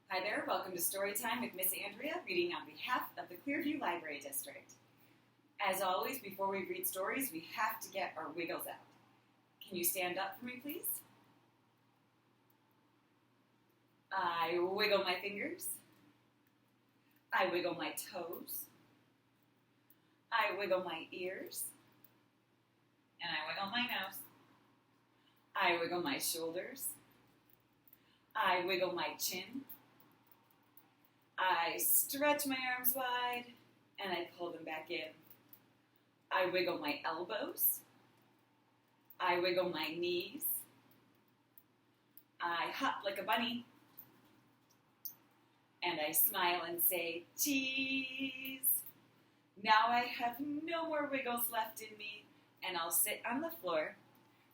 Hi there, welcome to Storytime with Miss Andrea, reading on behalf of the Clearview Library District. As always, before we read stories, we have to get our wiggles out. Can you stand up for me, please? I wiggle my fingers. I wiggle my toes. I wiggle my ears. And I wiggle my nose. I wiggle my shoulders. I wiggle my chin. I stretch my arms wide, and I pull them back in. I wiggle my elbows. I wiggle my knees. I hop like a bunny. And I smile and say, cheese. Now I have no more wiggles left in me, and I'll sit on the floor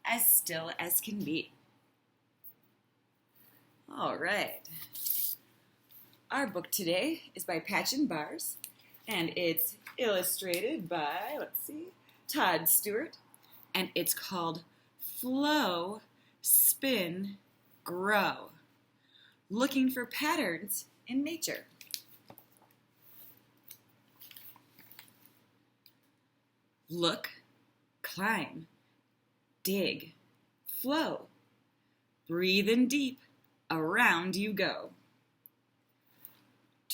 as still as can be. All right. Our book today is by Patchen, and it's illustrated by, Todd Stewart, and it's called Flow, Spin, Grow, Looking for Patterns in Nature. Look, climb, dig, flow, breathe in deep, around you go.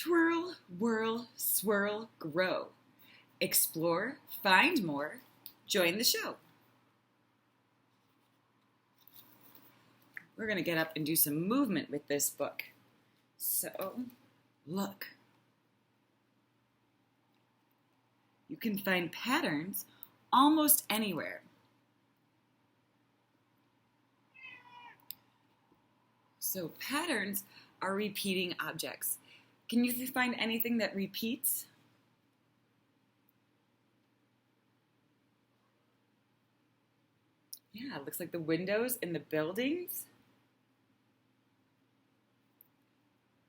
Twirl, whirl, swirl, grow. Explore, find more, join the show. We're going to get up and do some movement with this book. So, look. You can find patterns almost anywhere. So, patterns are repeating objects. Can you find anything that repeats? Yeah, it looks like the windows in the buildings.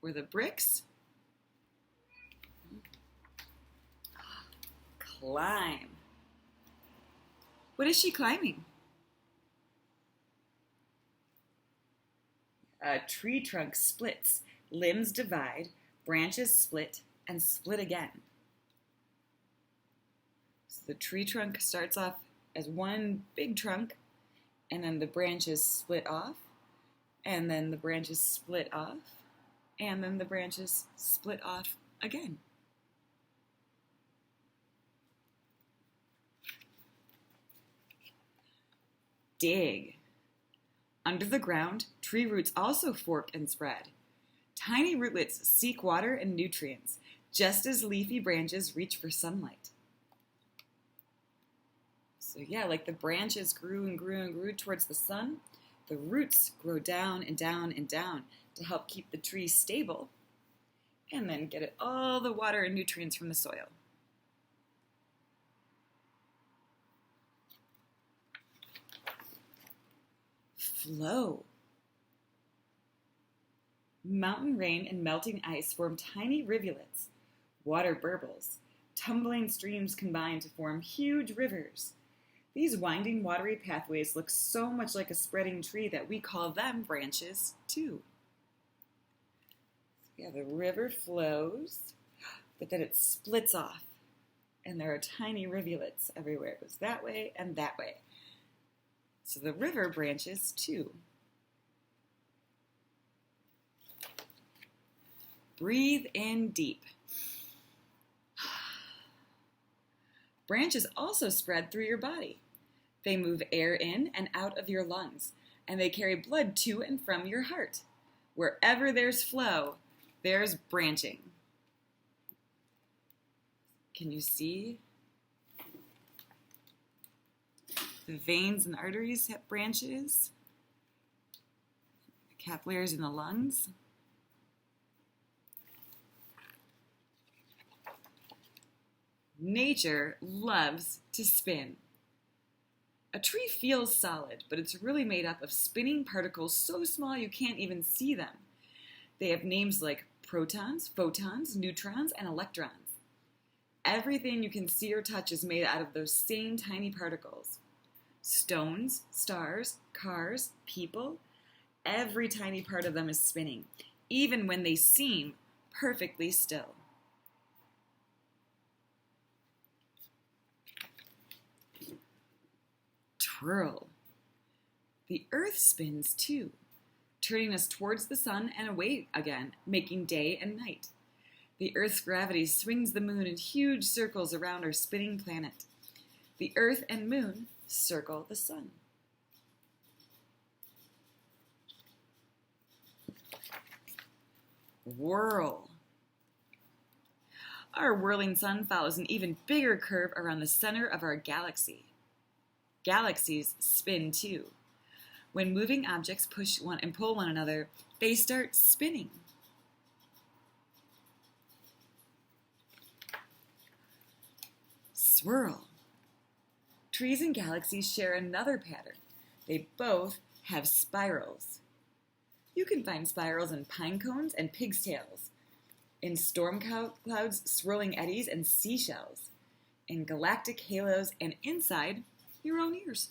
Or the bricks. Climb. What is she climbing? A tree trunk splits, limbs divide, branches split, and split again. So the tree trunk starts off as one big trunk, and then the branches split off, and then the branches split off, and then the branches split off again. Dig. Under the ground, tree roots also fork and spread. Tiny rootlets seek water and nutrients, just as leafy branches reach for sunlight. So yeah, like the branches grew and grew and grew towards the sun, the roots grow down and down and down to help keep the tree stable and then get all the water and nutrients from the soil. Flow. Mountain rain and melting ice form tiny rivulets. Water burbles. Tumbling streams combine to form huge rivers. These winding watery pathways look so much like a spreading tree that we call them branches too. So yeah, the river flows, but then it splits off. And there are tiny rivulets everywhere. It goes that way and that way. So the river branches too. Breathe in deep. Branches also spread through your body. They move air in and out of your lungs, and they carry blood to and from your heart. Wherever there's flow, there's branching. Can you see? The veins and arteries have branches. The capillaries in the lungs. Nature loves to spin. A tree feels solid, but it's really made up of spinning particles so small you can't even see them. They have names like protons, photons, neutrons, and electrons. Everything you can see or touch is made out of those same tiny particles. Stones, stars, cars, people, every tiny part of them is spinning. even when they seem perfectly still. Twirl. The earth spins too, turning us towards the sun and away again, making day and night. The earth's gravity swings the moon in huge circles around our spinning planet. The earth and moon circle the sun. Whirl. Our whirling sun follows an even bigger curve around the center of our galaxy. Galaxies spin too. When moving objects push one and pull one another, they start spinning. Swirl. Trees and galaxies share another pattern. They both have spirals. You can find spirals in pine cones and pig's tails, in storm clouds, swirling eddies, and seashells, in galactic halos, and inside your own ears.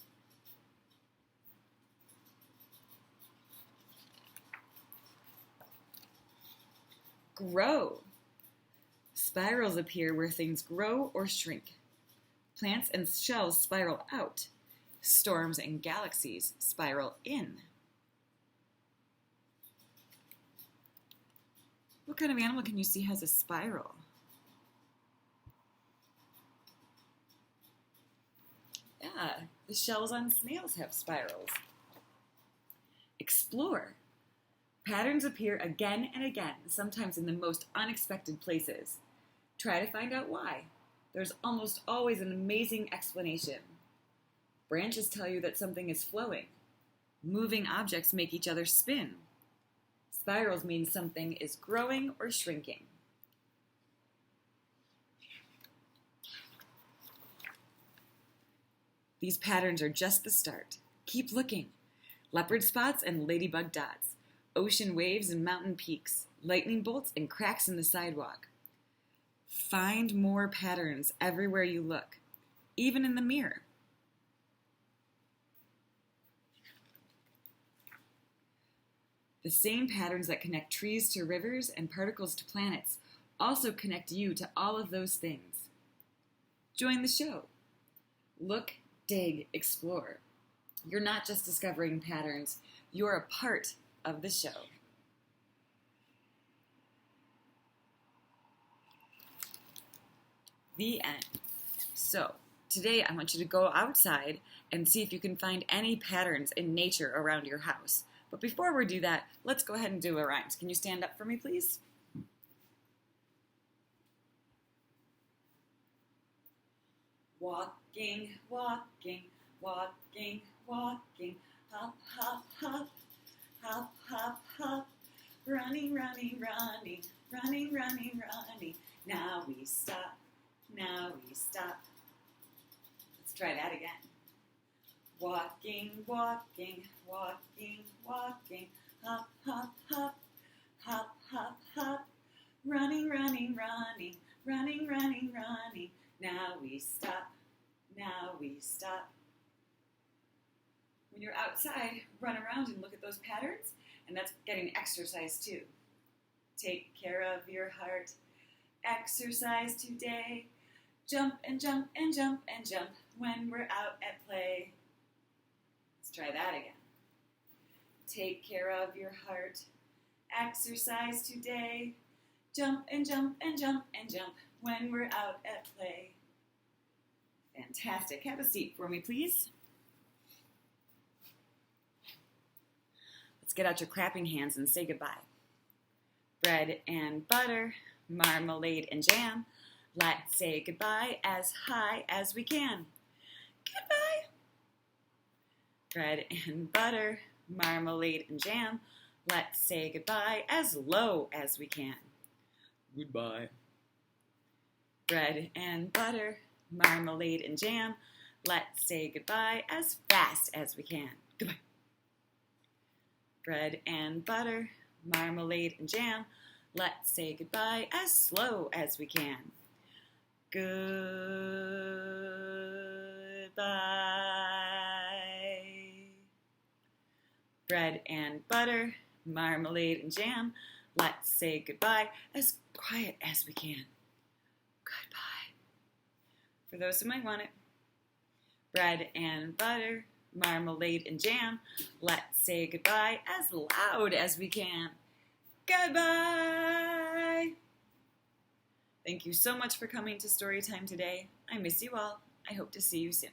Grow. Spirals appear where things grow or shrink. Plants and shells spiral out. Storms and galaxies spiral in. What kind of animal can you see has a spiral? Yeah, the shells on snails have spirals. Explore. Patterns appear again and again, sometimes in the most unexpected places. Try to find out why. There's almost always an amazing explanation. Branches tell you that something is flowing. Moving objects make each other spin. Spirals mean something is growing or shrinking. These patterns are just the start. Keep looking. Leopard spots and ladybug dots. Ocean waves and mountain peaks. Lightning bolts and cracks in the sidewalk. Find more patterns everywhere you look, even in the mirror. The same patterns that connect trees to rivers and particles to planets also connect you to all of those things. Join the show. Look, dig, explore. You're not just discovering patterns, you're a part of the show. The end. So, today I want you to go outside and see if you can find any patterns in nature around your house. But before we do that, let's go ahead and do our rhymes. Can you stand up for me, please? Walking, walking, walking, walking, hop, hop, hop, hop, hop, hop, running, running, running, running, running, running. Now we stop, now we stop. Let's try that again. Walking, walking, walking, walking, hop, hop, hop, hop, hop, hop, running, running, running, running, running, running. Now we stop, now we stop. When you're outside, run around and look at those patterns, and that's getting exercise too. Take care of your heart. Exercise today. Jump and jump and jump and jump when we're out at play. Let's try that again. Take care of your heart. Exercise today. Jump and jump and jump and jump when we're out at play. Fantastic. Have a seat for me, please. Let's get out your clapping hands and say goodbye. Bread and butter, marmalade and jam. Let's say goodbye as high as we can. Goodbye. Bread and butter, marmalade and jam. Let's say goodbye as low as we can. Goodbye. Bread and butter, marmalade and jam. Let's say goodbye as fast as we can. Goodbye. Bread and butter, marmalade and jam. Let's say goodbye as slow as we can. Goodbye. Bread and butter, marmalade and jam. Let's say goodbye as quiet as we can. Goodbye. For those who might want it. Bread and butter, marmalade and jam. Let's say goodbye as loud as we can. Goodbye! Thank you so much for coming to Storytime today. I miss you all. I hope to see you soon.